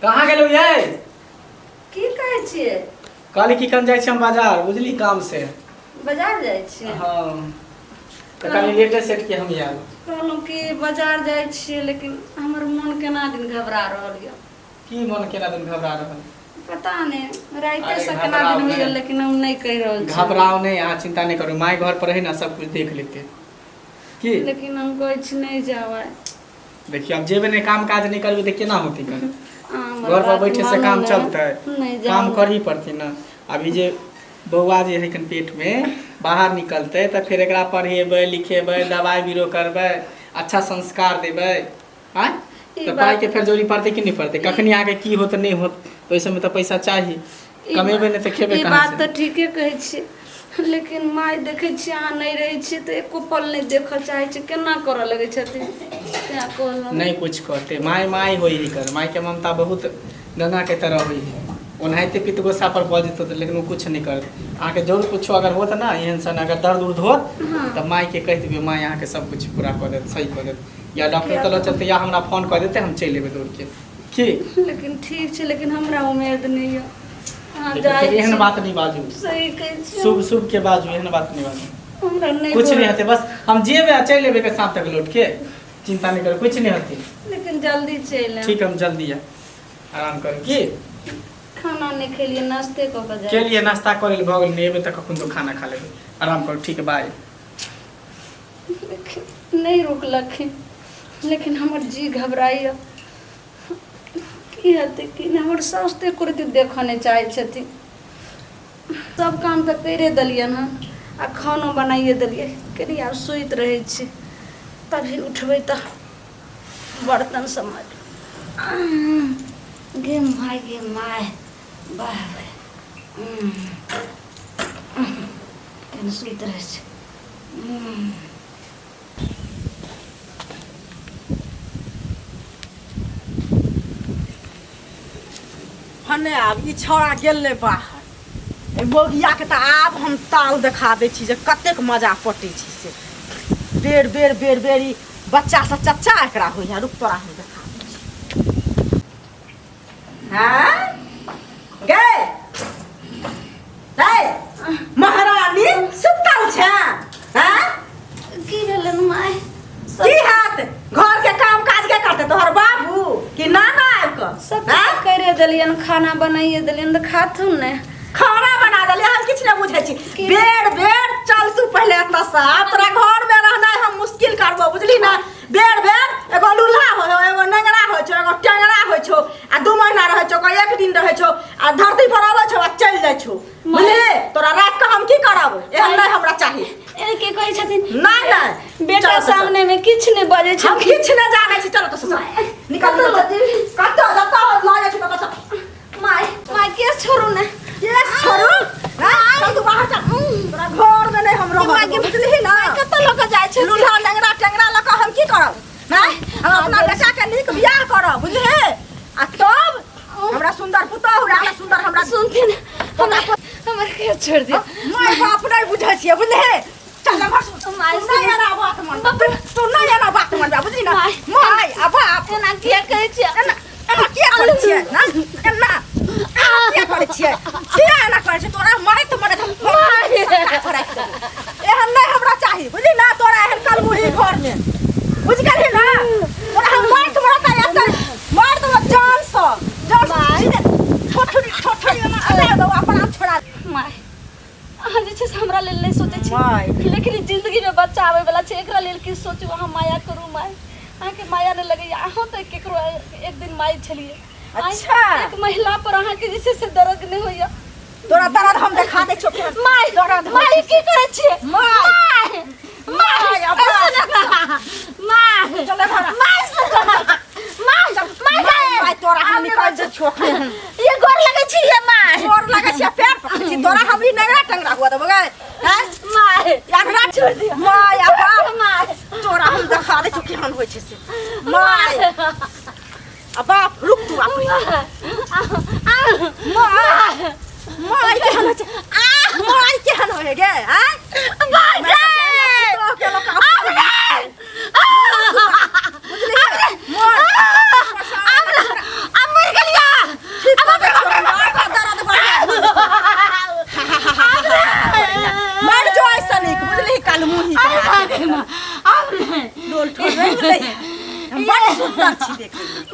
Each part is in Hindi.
कहाँ गेलौ ये? की कहै छियै? कहली कि कन जाइ छी हम बाजार बुझली काम से। बाजार जाइ छियै? हाँ तो कल लेटे सेट के हम आयल। कहलहुँ कि बाजार जाइ छियै लेकिन हमर मन केना दिन घबरा रहल यऽ। की मन केना दिन घबरा रहल? पता नहीं राइते से केना दिन होइए लेकिन हम नहीं कह रहल छी। घबराओ नहीं, अहाँ चिंता नहीं करू, माय घर पर रही ना सब कुछ देख लेते की। लेकिन हम कहै छी नहीं जावा। देखिए अब जेबे नहीं काम काज नहीं करबे तो केना होती कर। घर पर बैठे से काम चलते, काम कर ही पड़ती ना। अभी जे बउआ जे है पेट में बाहर निकलते तो फिर एकरा पढ़ेबे लिखेबे दवाई बीरो करबे अच्छा संस्कार देबे। हाँ तो पढ़ाई के फिर जरूरी पड़ते कि नहीं पड़ते, कखनी आगे की होत नहीं होत तो इस समय तो पैसा चाहिए, कमेबे नहीं तो खेबे कहाँ से। बात तो ठीके कहै छी लेकिन माय देखे छी अहाँ नहीं रहे छी तो एको पल नहीं देख चाहे छी, केना करऽ लगे छथिन। नहीं कुछ करते, माय माय होई ही कर, माय के ममता बहुत गंगा के तरह हुई है। ओनाहिते पित गोसा पर बज तो लेकिन वो कुछ नहीं करते। अहाँ के जरूर कुछ अगर होत ना एहन सन अगर दर्द उर्द होत तो माय के कह देबे, माय अहाँ के सब कुछ पूरा कर देत, सही कर देत, या डॉक्टर तलक चलते या हमरा फोन कर देते हम चल लेबे दौड़ के की। लेकिन ठीक छै लेकिन हमरा उम्मीद नहीं है। एहन बात नहीं बाजू, सही कहै छी, शुभ शुभ के बाजू, एहन बात नहीं बाजू। हमरा नहीं कुछ नहीं होते, बस हम जेबे आ चल लेबे के शाम तक लौट के, चिंता नहीं करो, कुछ नहीं होती। लेकिन जल्दी चल ठीक हम जल्दी है, आराम करू की। खाना नहीं खेलिए, नाश्ते क के जाए के लिए नाश्ता करे ले भगल नहीं एबे तक कखन तो खाना खा लेबे, आराम करू ठीक है बाय। नहीं रुकलखिन लेकिन हमर जी घबराइए की हेतै कि नहीं। हमर साउस तो एको रति देखऽ नहीं चाहै छथिन, सब काम तो करे देलियन हँ आ खानो बनाइए देलिए, कनी आब सुइत रहै छी तभी उठबै तऽ बर्तन समझ गे माय बाह कनी सुइत रहै छी। हने आब ई छौड़ा गेलै बाहर, बोगिया के तऽ आब हम ताल देखा दै छी जे कतेक मजा पटै छी से। बेर बेर बेर बेर ई बच्चा से चच्चा एकरा होइया, रुक तोरा हम देखा दै छी। हाँ गे महारानी सुतल छै? हाँ की भेलन माय? की हाथ घर के काम काज के करते तोहर बाबू कि नाना आबि कऽ? सब करे देलियन, खाना बनाइए देलियन तो खाथुन ने। खाना बना देलिए, हम किछ नहीं बुझे छी। बेर बेर चल तू पहले एतऽ से, आब तोरा घर में रहना हम मुश्किल करबो बुझली ना। बेर बेर एगो लूल्हा हो एगो नेंगरा हो छो एगो टेंगरा हो छो आ 2 महीना रहे छो कोई 1 दिन रहे छो आ धरती पर आवे छो आ चल जाय छो बुझली। तोरा रात के हम की करब, एहन नहीं हमरा चाहिए। ए के कहै छथिन नहीं नहीं बेटा सामने में किछ नहीं बजे छ, हम किछ नहीं जाने छी। चलो तो निकल कतो जता लागे छ कतो माय केस छोड़ू ने, केस छोड़ू। हां तू बाहर जा, तोरा घर में नहीं हम रहब बुझली ना। कतो लोग जाय छ लूल्हा नेंगरा टेंगरा लक हम की करब? नहीं हम अपना बेटा के नीक बियाह करब बुझली। आ तब हमरा सुंदर पुतोहु हमरा सुंदर हमरा सुनथिन हमर के छोड़ दियो। माय बाप नहीं बुझै छियै बुझली। चल हम माय नहीं एना बात मन तू नहीं एना बात मन बुझली ना। माय आ बाप एना के कहै छियै? एना के करै छियै ना? एना के करै छियै? किया एना करै छियै? तोरा माय तो मरे हम एहन नहीं हमरा चाहिए बुझली ना। तोरा एहन कलमुही घर में बुझ गेली ना। तोरा हम मार के मरता एतै मार दो जान से छोटी एना अले दो अपन आप छोड़ा। माय अहाँ जे छै से हमरा लेल नहीं सोचै छी माय लेकिन जिंदगी में बच्चा आबै वाला छै, एकरा लेल की सोचू। अहाँ माया करू माय, अहाँ के माया नहीं लगैया। अहाँ तो केकरो एक दिन माय छलिए। अच्छा एक महिला पर अहाँ के जे छै से दर्द नहीं होइया। तोरा दर्द हम देखा दै छौ। माय दर्द माय की करे छियै? माय माय माय चल घर माय तोरा हम निकाल दे छोड़। ये गोर लगे छी ये माय, गोर लगे छी पैर पकड़ छी तोरा हमरी नेगरा टेंगरा हुआ देबे हैं माय यार छोड़ दिया। माय आ बाप माय तोरा हम देखा दै छौ केहन होय छै से। माय आ बाप रुक तू आप माय माय केहन होय छै? माय केहन होय गे? हैं माय तो के लोग बुझली? माय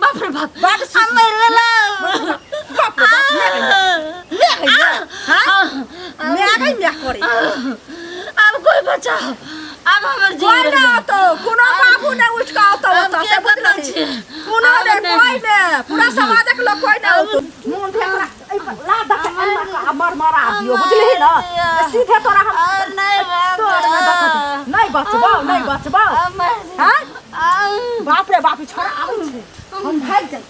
बाप रे बाप बात अब मर गेला बाप रे बाप मैं गई मैं करे अब कोई बचाओ अब हमर कोई जीवन ना तो कोनो बाबू ने उठका तो से बदला कोनो ने कोई ने पूरा समाज के लोग कोई ना तो मुंह फेंकरा ला दक मर मरा दियो बुझली ना सीधे तोरा हम नहीं बचबो नहीं बचबो हां बाप रे बाप छोरा आबै छे हम भाग जाय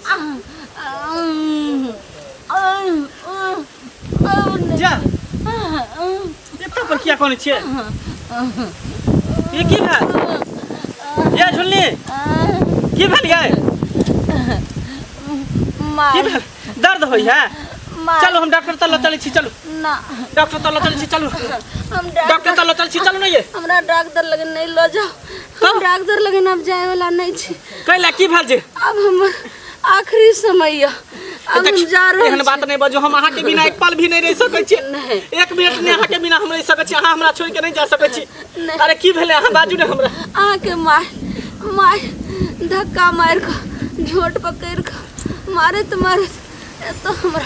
जा एत पर किया कोन छे ये की है ये झुल्ली की भेल गए की भेल दर्द होई है चलो हम डॉक्टर तल्ला चलै छी चलो ना डॉक्टर तल्ला चलै छी चलो हम डॉक्टर तल्ला चलै छी चलो ना ये हमरा डॉक्टर लगे नहीं लो जाओ हम डॉक्टर लगे अब जाए वाला नहीं छी कैला की भेल जे अब हम आखिरी समय अब हम जा रहे एहन बात नहीं बजो हम अहाँ के बिना एक पल भी नहीं रह सकै छी नहीं एक मिनट नहीं अहाँ के बिना हम रह सकै छी अहाँ हमरा छोड़ के नहीं जा सकै छी नहीं। अरे की भेले अहाँ बाजू ने हमरा आके मार धक्का मार के झोट पकड़ के मारत तो हमरा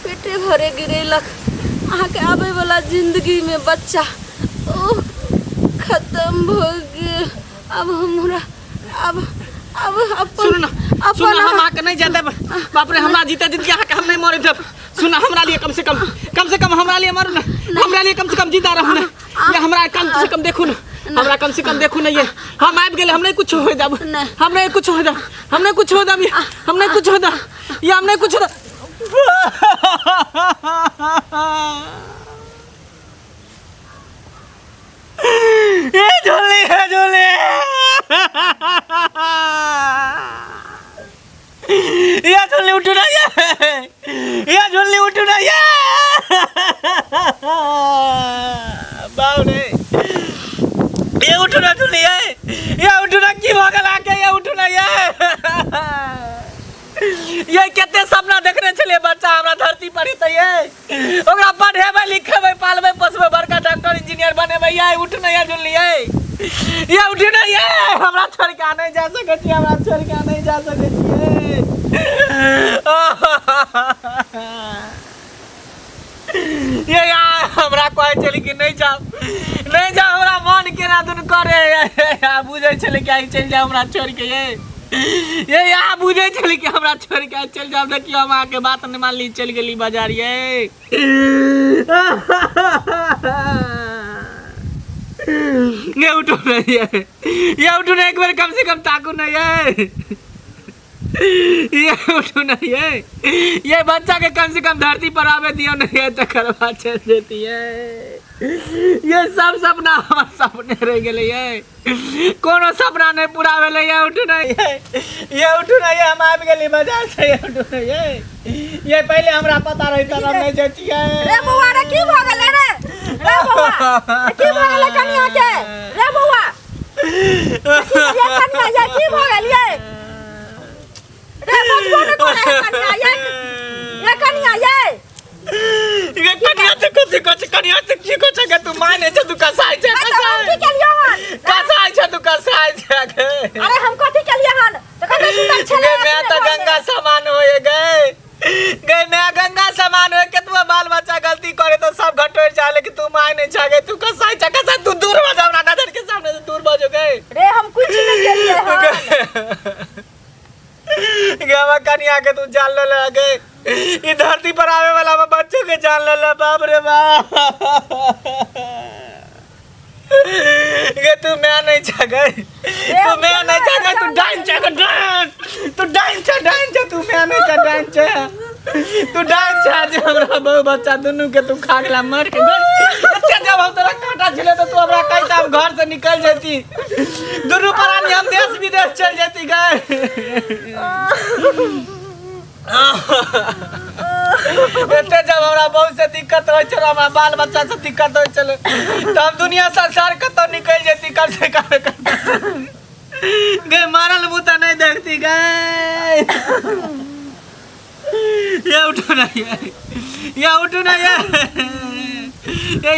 पेटे भरे गिरेलक आके आवे वाला जिंदगी में बच्चा ओ खत्म हो गया अब हमरा अब सुन ना हम आके नहीं जाते बाप रे हमरा जीते जिंदगी आके हम नहीं मरे देब सुन हमरा लिए कम से कम हमरा लिए मरू ना हमरा लिए कम से कम जीता रहू ना ये हमरा कम से कम देखू ना हमरा कम से कम देखू ना ये हम आबि गेले हम नहीं कुछ हो जाब हम नहीं कुछ हो जाब हम नहीं कुछ हो जाब हम नहीं कुछ हो जाब ये हम नहीं कुछ हो ये झोले है झोले ये झोले उठो ना ये झोले उठो ना ये बाप रे ये उठो ना झोले ये उठो ना की भगल आके ये उठो ना ये केते सपना देखने छले बच्चा हमरा धरती पर ही त ये ओकरा पढ़ेबै लिखेबै पालबै पोसबै बड़का डॉक्टर इंजीनियर बनेबै ये उठ न ये झुल्ली ये उठ न ये हमरा छोड़ के नहीं जा सकै छी हमरा छोड़ के नहीं जा सकै छी ये यार हमरा कहै छली कि नहीं जाओ हमरा मन केना दुन करे बुझै छले कि आई चल जा हमरा छोड़ के ये यहाँ बुझे चली कि हमरा छोड़ के चल जाओ देखियो हम आके बात नहीं मान ली चल गेली बाजार ये उठो नहीं ये उठो नहीं एक बार कम से कम ताकू नहीं है ये उठो नहीं है ये बच्चा के कम से कम धरती पर आवे दियो नहीं है तो करवा चल देती है ये सब सपना हमार सपने रह गए ये कोनो सपना नहीं पूरा भेले ये उठो नहीं हम आबि गेली बाजार से ये उठो नहीं ये पहले हमरा पता रही तब हम नहीं जतिए रे बउआ रे की भ गेले रे बउआ की भ गेले कनिया के रे बउआ ये कनिया ये की भ गेलिए रे बचबो ने कोने कनिया ये कनिया ये कनिया से कुछ कनिया से की कुछ के तू माने छ तू कसाई छ तू कसाई छ अरे हम कथि के लिए हन तो कते सुंदर छले मैं तो गंगा समान होए गए मैं गंगा समान होए के तू बाल बच्चा गलती करे तो सब घटोर जाले कि तू माने छ गए तू कसाई छ तू दूर हो जा ना नजर के सामने से दूर भागो गए रे हम कुछ नहीं केलिए हन गवा कनिया के तू जान ले लगे ये धरती पर आवे वाला बच्चों के जान ले बाप रे बाप ये तू मैं नहीं जगह तू मैं नहीं जगह तू डाइन जगह तू डाइन छ तू मैं नहीं छ डाइन छ तू डाइन छ जे हमरा बहु बच्चा दोनों के तू खा गेला मर के अच्छा जब हम तोरा काटा छिले तो तू हमरा कहता हम घर से निकल जाती दोनों प्राणी हम देश विदेश चल जाती गए एते जब हमरा बहुत से दिक्कत होय छल हमरा बाल बच्चा से दिक्कत होय छल तो हम दुनिया संसार कतो निकल जेती कम से कम गए मारल मुता नहीं देखती गए ये उठो ना ये उठो ना ये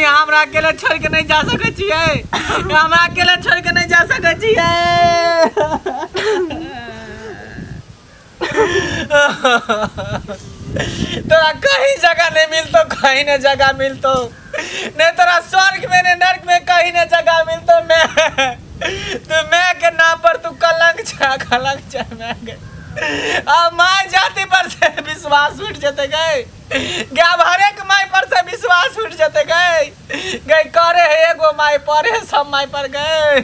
हमरा अकेले छोड़ के नहीं जा सकै छियै हमरा अकेले छोड़ के नहीं जा सकै छियै तोरा कहीं जगह नहीं मिलतो, कहीं न जगह मिलतो, नहीं तोरा स्वर्ग में ने नरक में कहीं न जगह मिलतो। मैं तू मैं के नाम पर तू कलंक छा मैं के अब माँ जाति पर से विश्वास उठ जाते गए, अब हर एक माई पर से विश्वास उठ जाते गए गए करे है एगो माई पर है, सब माई पर गए।